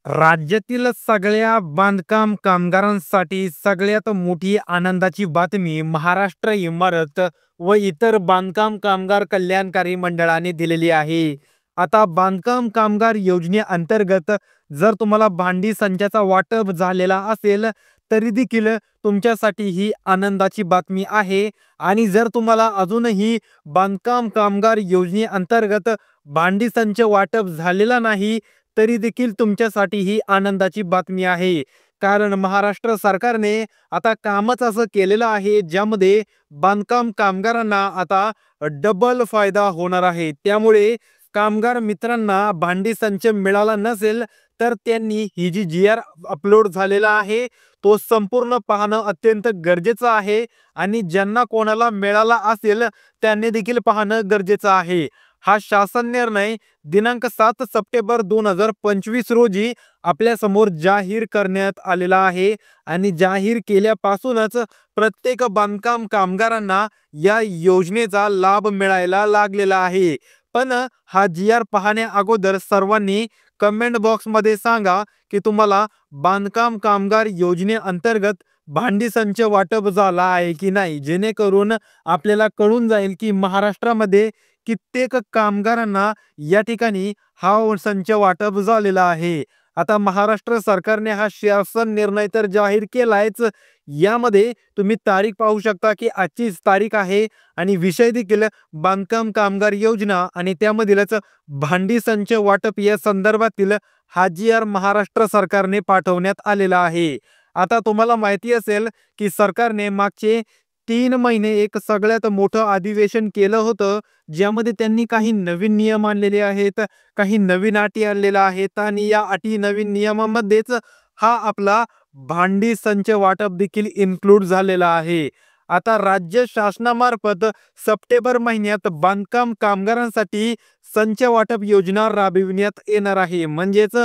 राज्यातील सगळ्या बांधकाम कामगारांसाठी सगळ्यात मोठी आनंदाची बातमी महाराष्ट्र इमारत व इतर बांधकाम कामगार कल्याणकारी मंडळाने दिलेली आहे. आता बांधकाम कामगार योजनेअंतर्गत जर तुम्हाला भांडी संचाचा वाटप झालेला असेल तरी देखील तुमच्यासाठी ही आनंदाची बातमी आहे. आणि जर तुम्हाला अजूनही बांधकाम कामगार योजनेअंतर्गत भांडी संच वाटप झालेला नाही तरी देखील तुमच्यासाठी ही आनंदाची बातमी आहे. कारण महाराष्ट्र सरकारने आता कामच असं केलेलं आहे ज्यामध्ये बांधकाम कामगारांना आता डबल फायदा होणार आहे. त्यामुळे कामगार मित्रांना भांडी संच मिळाला नसेल तर त्यांनी ही जी आर अपलोड झालेला आहे तो संपूर्ण पाहणं अत्यंत गरजेचं आहे. आणि ज्यांना कोणाला मिळाला असेल त्यांनी देखील पाहणं गरजेचं आहे. हा शासन निर्णय दिनांक 7 सप्टेंबर 2025 रोजी आपल्या समोर जाहीर करण्यात आलेला आहे. आणि जाहीर केल्यापासूनच प्रत्येक बांधकाम कामगारांना या योजनेचा लाभ मिळायला लागलेला आहे. पण हा जी आर पाहण्या अगोदर सर्वांनी कमेंट बॉक्स मध्ये सांगा की तुम्हाला बांधकाम कामगार योजनेअंतर्गत भांडी संच वाटप झाला आहे की नाही, जेणेकरून आपल्याला कळून जाईल की महाराष्ट्रामध्ये कित्येक कामगारांना या ठिकाणी हा संच वाटप झालेला आहे. आता महाराष्ट्र सरकारने हा शासन निर्णय तर जाहीर केलायच. यामध्ये तुम्ही तारीख पाहू शकता की आजचीच तारीख आहे आणि विषय देखील बांधकाम कामगार योजना आणि त्यामधीलच भांडी संच वाटप या संदर्भातील हा जी आर महाराष्ट्र सरकारने पाठवण्यात आलेला आहे. आता तुम्हाला माहिती असेल की सरकारने मागचे 3 महिने एक सगळ्यात मोठं अधिवेशन केलं होतं ज्यामध्ये त्यांनी काही नवीन नियम आणलेले आहेत, काही नवीन अटी आणलेल्या आहेत आणि या अटी नवीन नियमामध्येच हा आपला भांडी संच वाटप देखील इन्क्लूड झालेला आहे. आता राज्य शासनामार्फत सप्टेंबर महिन्यात बांधकाम कामगारांसाठी संच वाटप योजना राबविण्यात येणार आहे. म्हणजेच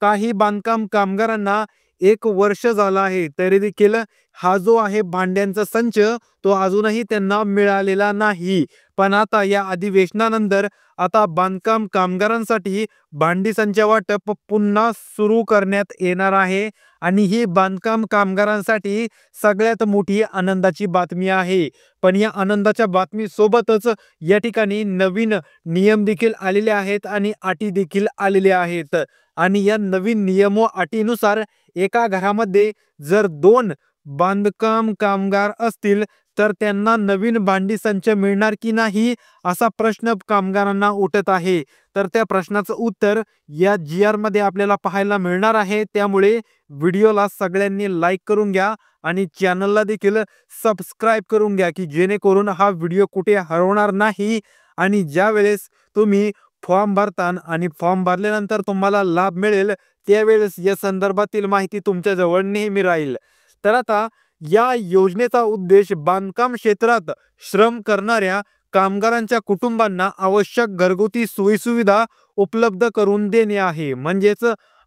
काही बांधकाम कामगारांना 1 वर्ष झालं आहे तरी देखील हा जो आहे भांड्यांचा संच तो अजूनही त्यांना मिळालेला नाही. पण आता या अधिवेशनानंतर आता बांधकाम कामगारांसाठी भांडी संच वाटप पुन्हा सुरू करण्यात येणार आहे. आणि ही बांधकाम कामगारांसाठी सगळ्यात मोठी आनंदाची बातमी आहे. पण या आनंदाच्या बातमी सोबतच या ठिकाणी नवीन नियम देखील आलेले आहेत आणि अटी देखील आलेल्या आहेत. आणि या नवीन नियम व अटीनुसार एका घरामध्ये जर 2 बांधकाम कामगार असतील तर त्यांना नवीन भांडी संच मिळणार की नाही असा प्रश्न कामगारांना उठत आहे. तर त्या प्रश्नाचं उत्तर या जी आर मध्ये आपल्याला पाहायला मिळणार आहे. त्यामुळे व्हिडिओला सगळ्यांनी लाईक करून घ्या आणि चॅनलला देखील सबस्क्राईब करून घ्या की जेणेकरून हा व्हिडिओ कुठे हरवणार नाही. आणि ज्या वेळेस तुम्ही फॉर्म भरता आणि फॉर्म भरल्यानंतर तुम्हाला लाभ मिळेल त्यावेळेस या संदर्भातील माहिती तुमच्या जवळ नेहमी राहील. तर आता या योजनेचा उद्देश बांधकाम क्षेत्रात श्रम करणाऱ्या कामगारांच्या कुटुंबांना आवश्यक घरगुती सोयीसुविधा उपलब्ध करून देणे आहे. म्हणजेच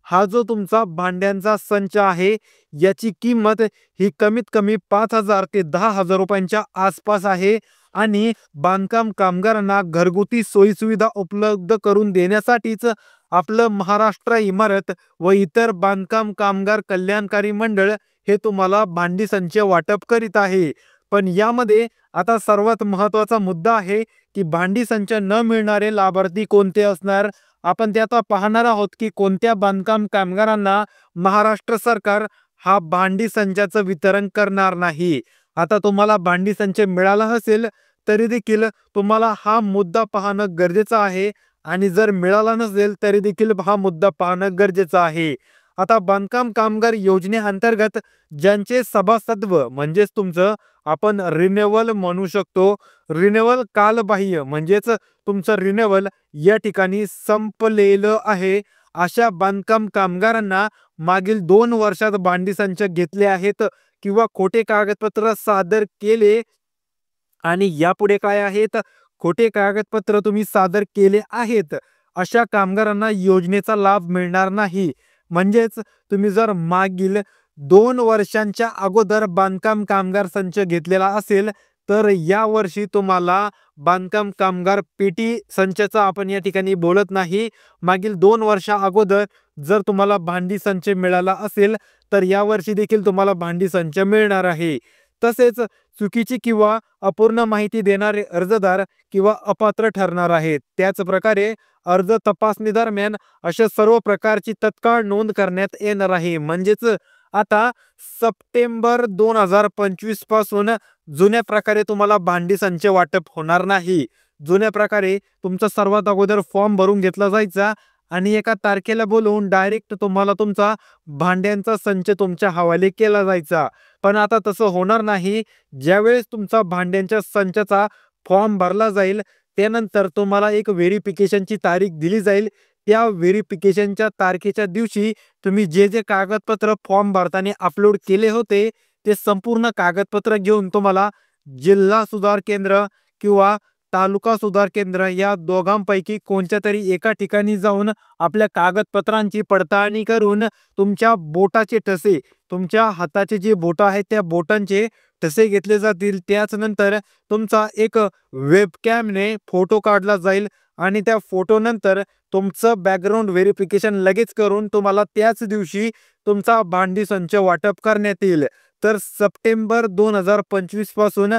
हा जो तुमचा भांड्यांचा संच आहे याची किंमत ही कमीत कमी 5,000 ते 10,000 रुपयांच्या आसपास आहे. आणि बांधकाम कामगारांना घरगुती सोयीसुविधा उपलब्ध करून देण्यासाठीच आपलं महाराष्ट्र इमारत व इतर बांधकाम कामगार कल्याणकारी मंडळ हे तुम्हाला भांडी संच वाटप करीत आहे. पण यामध्ये आता सर्वात महत्त्वाचा मुद्दा आहे की भांडी संच न मिळणारे लाभार्थी कोणते असणार. आपण ते आता पाहणार आहोत की कोणत्या बांधकाम कामगारांना महाराष्ट्र सरकार हा भांडी संचाचं वितरण करणार नाही. आता तुम्हाला भांडी संच मिळाला असेल तरी देखील तुम्हाला हा मुद्दा पाहणं गरजेचं आहे. आणि जर मिळाला नसेल तरी देखील हा मुद्दा पाहणं गरजेचं आहे. आता बांधकाम कामगार योजनेअंतर्गत ज्यांचे सभासदत्व म्हणजेच तुमचं आपण रिन्युअल म्हणू शकतो, रिन्युअल कालबाह्य म्हणजेच तुमचं रिन्युअल या ठिकाणी संपलेलं आहे अशा बांधकाम कामगारांना मागील 2 वर्षात भांडी संच घेतले आहेत किंवा खोटे कागदपत्र सादर केले आणि यापुढे काय आहेत खोटे कागदपत्र तुम्ही सादर केले आहेत अशा कामगारांना योजनेचा लाभ मिळणार नाही. म्हणजेच तुम्ही जर मागील 2 वर्षांच्या अगोदर बांधकाम कामगार संच घेतलेला असेल तर यावर्षी तुम्हाला बांधकाम कामगार पेटी संचाचा आपण या ठिकाणी बोलत नाही. मागील 2 वर्षा अगोदर जर तुम्हाला भांडी संच मिळाला असेल, तर यावर्षी देखील तुम्हाला भांडी संच मिळणार आहे. तसेच चुकीची किंवा अपूर्ण माहिती देणारे अर्जदार किंवा अपात्र ठरणार आहेत. त्याच प्रकारे अर्ज तपासणी दरम्यान अशा सर्व प्रकारची तत्काळ नोंद करण्यात येणार आहे. म्हणजेच आता सप्टेंबर 2025 पासून जुन्या प्रकारे तुम्हाला भांडी संच वाटप होणार नाही. जुन्या प्रकारे तुमचा सर्वात अगोदर फॉर्म भरून घेतला जायचा आणि एका तारखेला बोलवून डायरेक्ट तुम्हाला तुमचा भांड्यांचा संच तुमच्या हवाले केला जायचा. पण आता तसं होणार नाही. ज्यावेळेस तुमचा भांड्यांच्या संचाचा फॉर्म भरला जाईल, त्यानंतर तुम्हाला एक व्हेरिफिकेशनची तारीख दिली जाईल. त्या व्हेरिफिकेशनच्या तारखेच्या दिवशी तुम्ही जे जे कागदपत्र फॉर्म भरताना अपलोड केले होते, ते संपूर्ण कागदपत्र घेऊन तुम्हाला जिल्हा सुधार केंद्र किंवा तालुका सुधार केंद्र या दोघांपैकी कोणत्या तरी एका ठिकाणी जाऊन आपल्या कागदपत्रांची पडताळणी करून तुमच्या बोटाचे ठसे, तुमच्या हाताचे जे बोट आहेत त्या बोटांचे ठसे घेतले जातील. त्याच नंतर तुमचा एक वेबकॅमने फोटो काढला जाईल आणि त्या फोटो नंतर तुमचं बॅकग्राऊंड व्हेरिफिकेशन लगेच करून तुम्हाला त्याच दिवशी तुमचा भांडी संच वाटप करण्यात येईल. तर सप्टेंबर 2025 पासून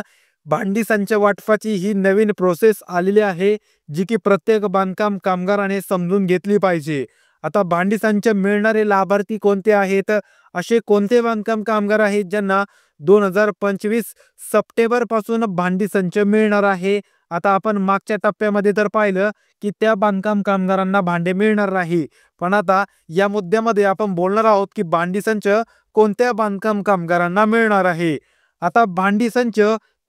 भांडी संच वाटपाची ही नवीन प्रोसेस आलेली आहे, जी की प्रत्येक बांधकाम कामगाराने समजून घेतली पाहिजे. आता भांडी संच मिळणारे लाभार्थी कोणते आहेत? असे कोणते बांधकाम कामगार आहेत ज्यांना 2025 सप्टेंबर पासून भांडी संच मिळणार आहे? आता आपण मागच्या टप्प्यामध्ये तर पाहिलं की त्या बांधकाम कामगारांना भांडे मिळणार नाही. पण आता या मुद्द्यामध्ये आपण बोलणार आहोत की भांडी संच कोणत्या बांधकाम कामगारांना मिळणार आहे. आता भांडी संच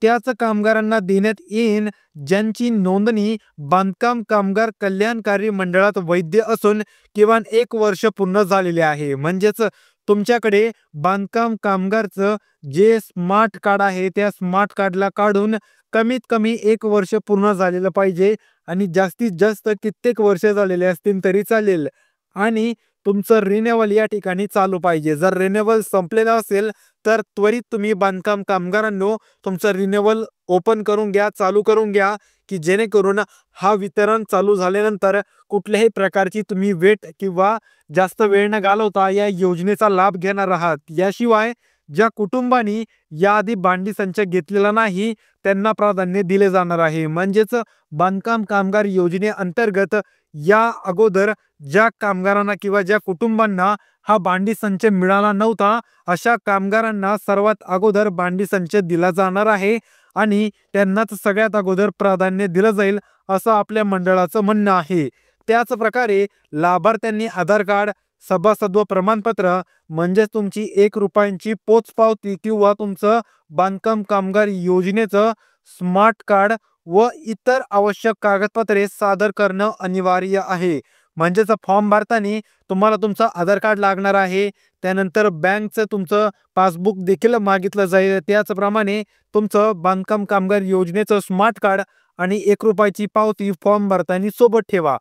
त्याच कामगारांना देण्यात येईल ज्यांची नोंदणी बांधकाम कामगार कल्याणकारी मंडळात वैध असून किमान 1 वर्ष पूर्ण झालेले आहे. म्हणजेच तुमच्याकडे बांधकाम कामगारचं जे स्मार्ट कार्ड आहे, त्या स्मार्ट कार्डला काढून कमीत कमी 1 वर्ष पूर्ण झालेलं पाहिजे आणि जास्तीत जास्त कित्येक वर्ष झालेले असतील तरी चालेल. आणि तुमचं रिन्युअल या ठिकाणी चालू पाहिजे. जर रिन्युअल संपलेलं असेल तर त्वरित तुम्ही बांधकाम कामगारांनो तुमचं रिन्युअल ओपन करून घ्या, चालू करून घ्या, की जेणेकरून हा वितरण चालू झाल्यानंतर कुठल्याही प्रकारची तुम्ही वेट किंवा जास्त वेळ न घालवता या योजनेचा लाभ घेणार आहात. याशिवाय ज्या कुटुंबांनी याआधी भांडी संच घेतलेला नाही त्यांना प्राधान्य दिले जाणार आहे. म्हणजेच बांधकाम कामगार योजनेअंतर्गत या अगोदर ज्या कामगारांना किंवा ज्या कुटुंबांना हा भांडी संच मिळाला नव्हता, अशा कामगारांना सर्वात अगोदर भांडी संच दिला जाणार आहे आणि त्यांनाच सगळ्यात अगोदर प्राधान्य दिलं जाईल असं आपल्या मंडळाचं म्हणणं आहे. त्याच प्रकारे लाभार्थ्यांनी आधार कार्ड, सभासदत्व प्रमाणपत्र म्हणजे तुमची ₹1 पोचपावती किंवा तुमचं बांधकाम कामगार योजनेचं स्मार्ट कार्ड व इतर आवश्यक कागदपत्रे सादर करणं अनिवार्य आहे. म्हणजेच फॉर्म भरताना तुम्हाला तुमचं आधार कार्ड लागणार आहे. त्यानंतर बँकचं तुमचं पासबुक देखील मागितलं जाईल. त्याचप्रमाणे तुमचं बांधकाम कामगार योजनेचं स्मार्ट कार्ड आणि ₹1 पावती फॉर्म भरताना सोबत ठेवा.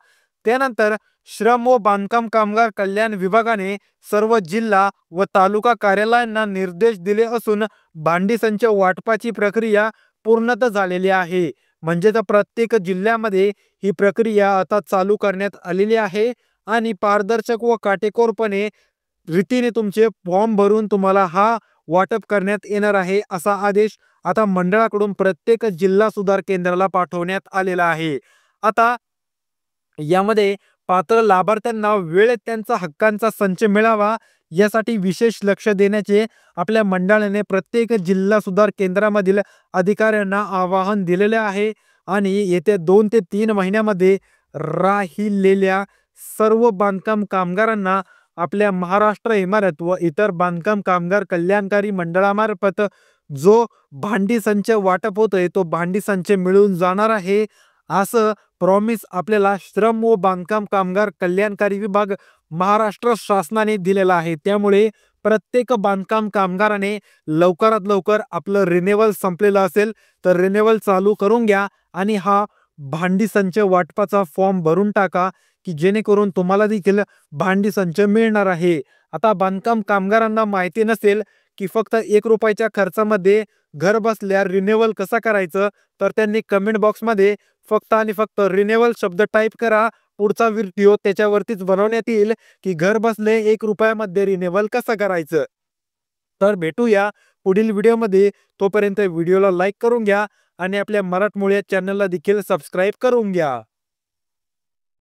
त्यानंतर श्रम व बांधकाम कामगार कल्याण विभागाने सर्व जिल्हा व तालुका कार्यालयांना निर्देश दिले असून भांडी संच वाटपाची प्रक्रिया पूर्णतः झालेली आहे. म्हणजे प्रत्येक जिल्ह्यामध्ये ही प्रक्रिया आता चालू करण्यात आलेली आहे आणि पारदर्शक व काटेकोरपणे रीतीने तुमचे फॉर्म भरून तुम्हाला हा वाटप करण्यात येणार आहे, असा आदेश आता मंडळाकडून प्रत्येक जिल्हा सुधार केंद्राला पाठवण्यात आलेला आहे. आता यामध्ये पात्र लाभार्थ्यांना वेळेत त्यांचा हक्कांचा संच मिळावा यासाठी विशेष लक्ष देण्याचे आपल्या मंडळाने प्रत्येक जिल्हा सुधार केंद्रामधील अधिकाऱ्यांना आवाहन दिलेले आहे आणि येत्या 2 ते 3 महिन्यामध्ये राहिलेल्या सर्व बांधकाम कामगारांना आपल्या महाराष्ट्र इमारत व इतर बांधकाम कामगार कल्याणकारी मंडळामार्फत जो भांडी संच वाटप होतोय तो भांडी संच मिळून जाणार आहे, असं प्रॉमिस आपल्याला श्रम व बांधकाम कामगार कल्याणकारी विभाग महाराष्ट्र शासनाने दिलेला आहे. त्यामुळे प्रत्येक बांधकाम कामगाराने लवकरात लवकर आपलं रिन्युअल संपलेलं असेल तर रिन्युअल चालू करून घ्या आणि हा भांडी संच वाटपाचा फॉर्म भरून टाका, की जेणेकरून तुम्हाला देखील भांडी संच मिळणार आहे. आता बांधकाम कामगारांना माहिती नसेल की फक्त ₹1 खर्चामध्ये घर बसल्या रिन्यूअल कसं करायचं, तर त्यांनी कमेंट बॉक्समध्ये फक्त आणि फक्त रिन्यूअल शब्द टाइप करा. पुढचा व्हिडिओ त्याच्यावरतीच बनवण्यात येईल, की घर बसले ₹1 रिन्यूअल कसं करायचं. तर भेटूया पुढील व्हिडिओमध्ये. तोपर्यंत व्हिडिओला लाईक करून घ्या आणि आपल्या मराठमोळ्या चॅनलला देखील सबस्क्राईब करून घ्या.